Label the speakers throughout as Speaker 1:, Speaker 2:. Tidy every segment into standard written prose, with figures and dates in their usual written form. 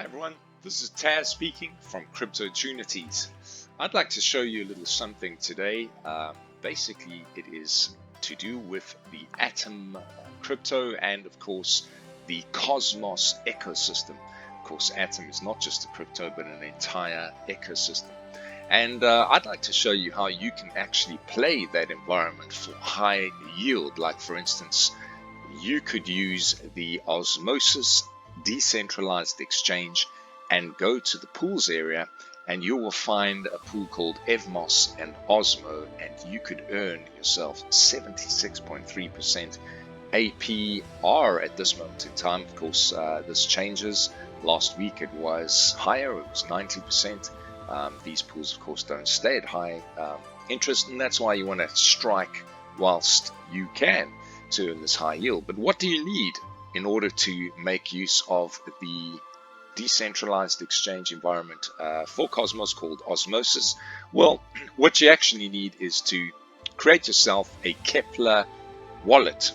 Speaker 1: Hi everyone, this is Taz speaking from Tunities. I'd like to show you a little something today. Basically, it is to do with the Atom crypto and of course the Cosmos ecosystem. Of course, Atom is not just a crypto but an entire ecosystem. And I'd like to show you how you can actually play that environment for high yield. Like for instance, you could use the Osmosis decentralized exchange and go to the pools area, and you will find a pool called Evmos and Osmo, and you could earn yourself 76.3% APR at this moment in time. Of course, this changes. Last week it was higher, it was 90%. These pools, of course, don't stay at high interest, and that's why you want to strike whilst you can to earn this high yield. But what do you need in order to make use of the decentralized exchange environment for Cosmos called Osmosis? Well, what you actually need is to create yourself a Kepler wallet.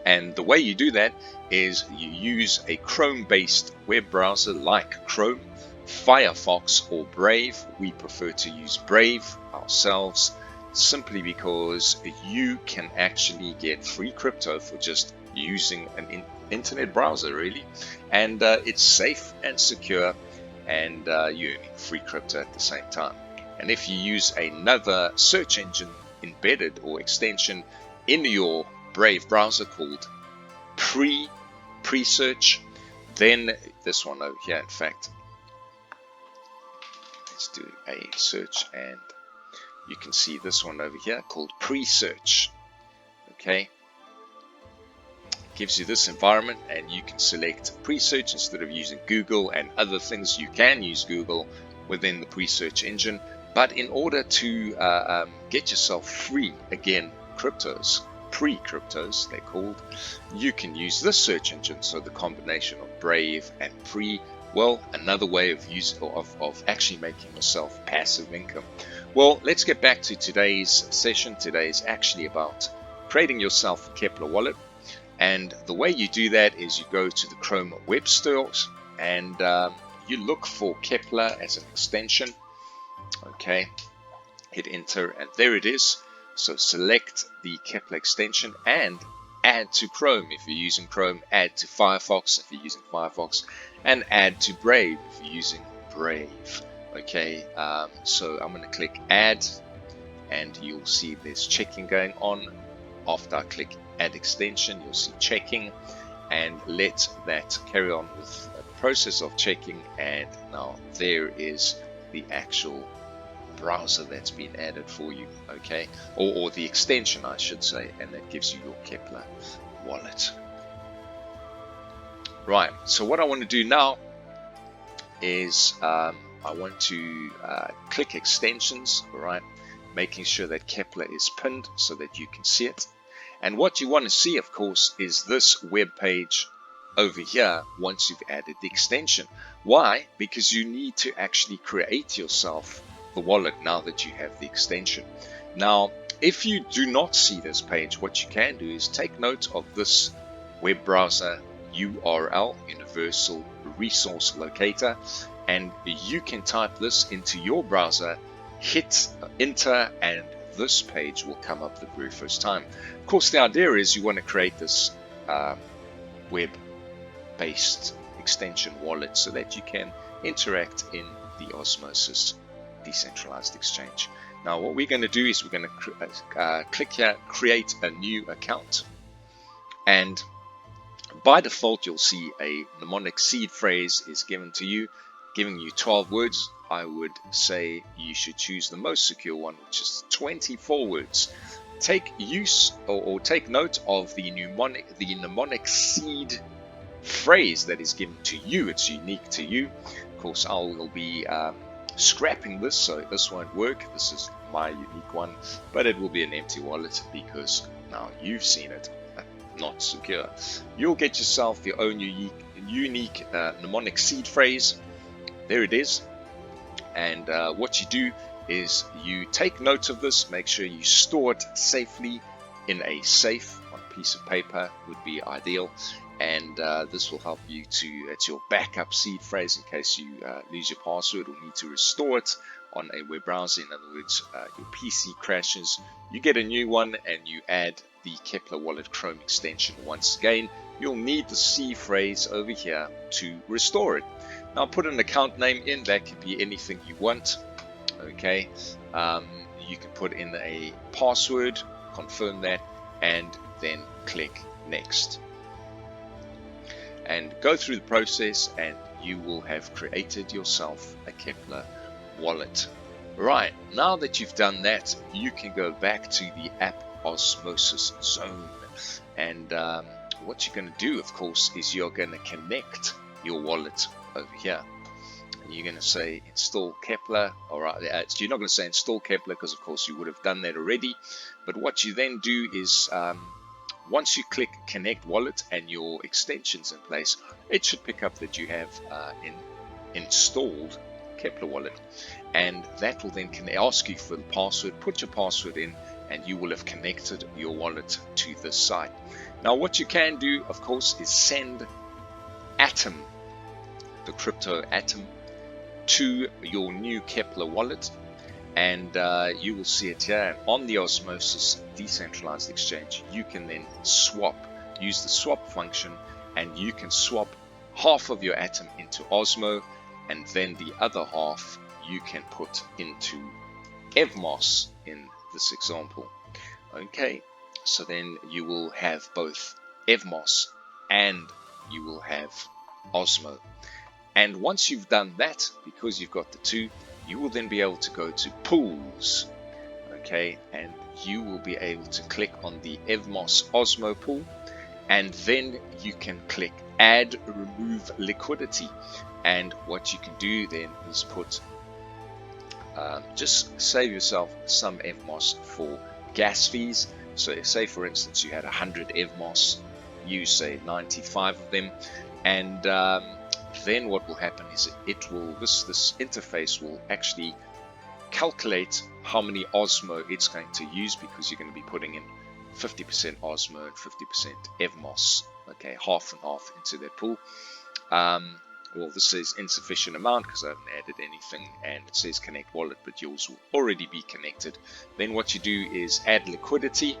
Speaker 1: And the way you do that is you use a Chrome-based web browser like Chrome, Firefox, or Brave. We prefer to use Brave ourselves, simply because you can actually get free crypto for just using an internet browser, really, and it's safe and secure, and you're earning free crypto at the same time. And if you use another search engine embedded or extension in your Brave browser called pre-search, then this one over here, in fact, let's do a search, and you can see this one over here called pre-search. Okay, gives you this environment, and you can select pre-search instead of using Google and other things. You can use Google within the pre-search engine, but in order to get yourself free, again, cryptos, pre-cryptos they're called, you can use this search engine. So the combination of Brave and pre, well, another way of actually making yourself passive income. Well, let's get back to today's session. Today is actually about creating yourself a Kepler wallet. And the way you do that is you go to the Chrome web stores, and you look for Kepler as an extension. Okay, hit enter, and there it is. So select the Kepler extension and add to Chrome if you're using Chrome, add to Firefox if you're using Firefox, and add to Brave if you're using Brave. Okay, so I'm going to click add, and you'll see there's checking going on. After I click add extension, you'll see checking, and let that carry on with the process of checking. And now there is the actual browser that's been added for you, okay, or the extension, I should say, and that gives you your Kepler wallet. Right, so what I want to do now is I want to click extensions, all right, making sure that Kepler is pinned so that you can see it. And what you want to see, of course, is this web page over here once you've added the extension. Why? Because you need to actually create yourself the wallet now that you have the extension. Now, if you do not see this page, what you can do is take note of this web browser URL, Universal Resource Locator, and you can type this into your browser, hit enter, and this page will come up the very first time. Of course, the idea is you want to create this web-based extension wallet so that you can interact in the Osmosis decentralized exchange. Now, what we're going to do is we're going to click here, create a new account, and by default you'll see a mnemonic seed phrase is given to you, giving you 12 words. I would say you should choose the most secure one, which is 24 words. Take use or take note of the mnemonic seed phrase that is given to you. It's unique to you. Of course, I will be scrapping this, so this won't work. This is my unique one, but it will be an empty wallet because now you've seen it, not secure. You'll get yourself your own unique mnemonic seed phrase. There it is. And what you do is you take note of this, make sure you store it safely in a safe. On a piece of paper would be ideal, and this will help you to, it's your backup seed phrase in case you lose your password or need to restore it on a web browser. In other words, your PC crashes, you get a new one and you add the Kepler Wallet Chrome extension. Once again, you'll need the C phrase over here to restore it. Now put an account name in, that can be anything you want. Okay, you can put in a password, confirm that, and then click next. And go through the process and you will have created yourself a Kepler wallet. Right, now that you've done that, you can go back to the app Osmosis zone. And what you're going to do, of course, is you're going to connect your wallet over here. And you're going to say install Kepler. Alright, you're not going to say install Kepler because, of course, you would have done that already. But what you then do is once you click connect wallet and your extensions in place, it should pick up that you have installed Kepler wallet, and that will then ask you for the password. Put your password in and you will have connected your wallet to this site. Now what you can do, of course, is send Atom, the crypto Atom, to your new Kepler wallet, and you will see it here. And on the Osmosis decentralized exchange, you can then use the swap function, and you can swap half of your Atom into Osmo, and then the other half you can put into Evmos in this example. Okay, so then you will have both Evmos and you will have Osmo. And once you've done that, because you've got the two, you will then be able to go to pools. Okay, and you will be able to click on the Evmos Osmo pool, and then you can click add remove liquidity. And what you can do then is put just save yourself some Evmos for gas fees. So say for instance you had 100 Evmos, use say 95 of them, and then what will happen is this interface will actually calculate how many Osmo it's going to use, because you're going to be putting in 50% Osmo and 50% Evmos, okay, half and half into that pool. Well, this says insufficient amount because I haven't added anything, and it says connect wallet, but yours will already be connected. Then what you do is add liquidity,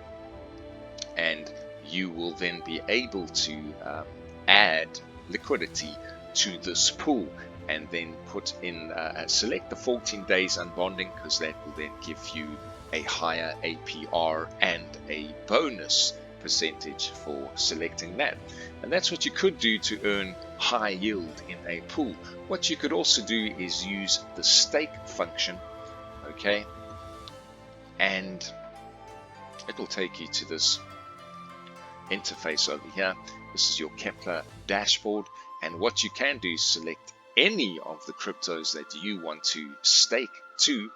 Speaker 1: and you will then be able to add liquidity to this pool, and then put in select the 14 days unbonding, because that will then give you a higher APR and a bonus percentage for selecting that. And that's what you could do to earn high yield in a pool. What you could also do is use the stake function, okay, and it will take you to this interface over here. This is your Kepler dashboard, and what you can do is select any of the cryptos that you want to stake to,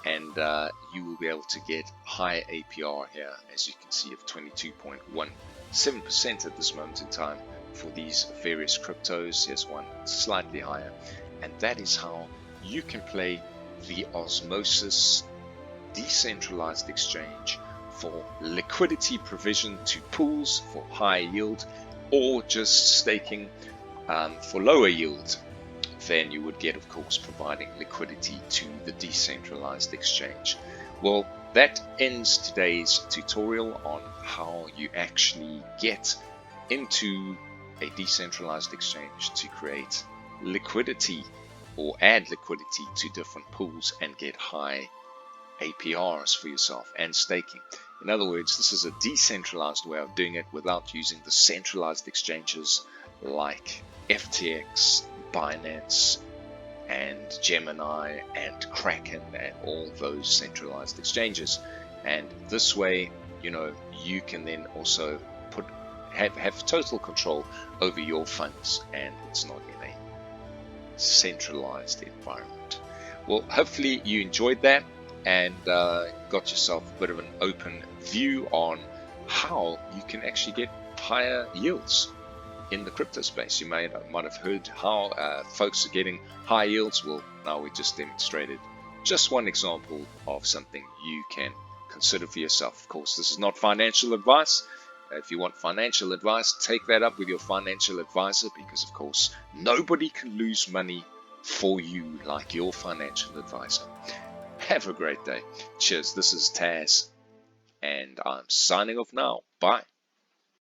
Speaker 1: and you will be able to get high APR here, as you can see, of 22.17% at this moment in time for these various cryptos. Here's one slightly higher, and that is how you can play the Osmosis decentralized exchange for liquidity provision to pools for high yield, or just staking for lower yield than you would get, of course, providing liquidity to the decentralized exchange. Well, that ends today's tutorial on how you actually get into a decentralized exchange to create liquidity or add liquidity to different pools and get high APRs for yourself and staking. In other words, this is a decentralized way of doing it without using the centralized exchanges like FTX, Binance, and Gemini, and Kraken, and all those centralized exchanges. And this way, you know, you can then also have total control over your funds, and it's not in a centralized environment. Well, hopefully you enjoyed that and got yourself a bit of an open view on how you can actually get higher yields in the crypto space. You might have heard how folks are getting high yields. Well, now we just demonstrated just one example of something you can consider for yourself. Of course, this is not financial advice. If you want financial advice, take that up with your financial advisor, because of course nobody can lose money for you like your financial advisor. Have a great day. Cheers. This is Taz, and I'm signing off now. Bye.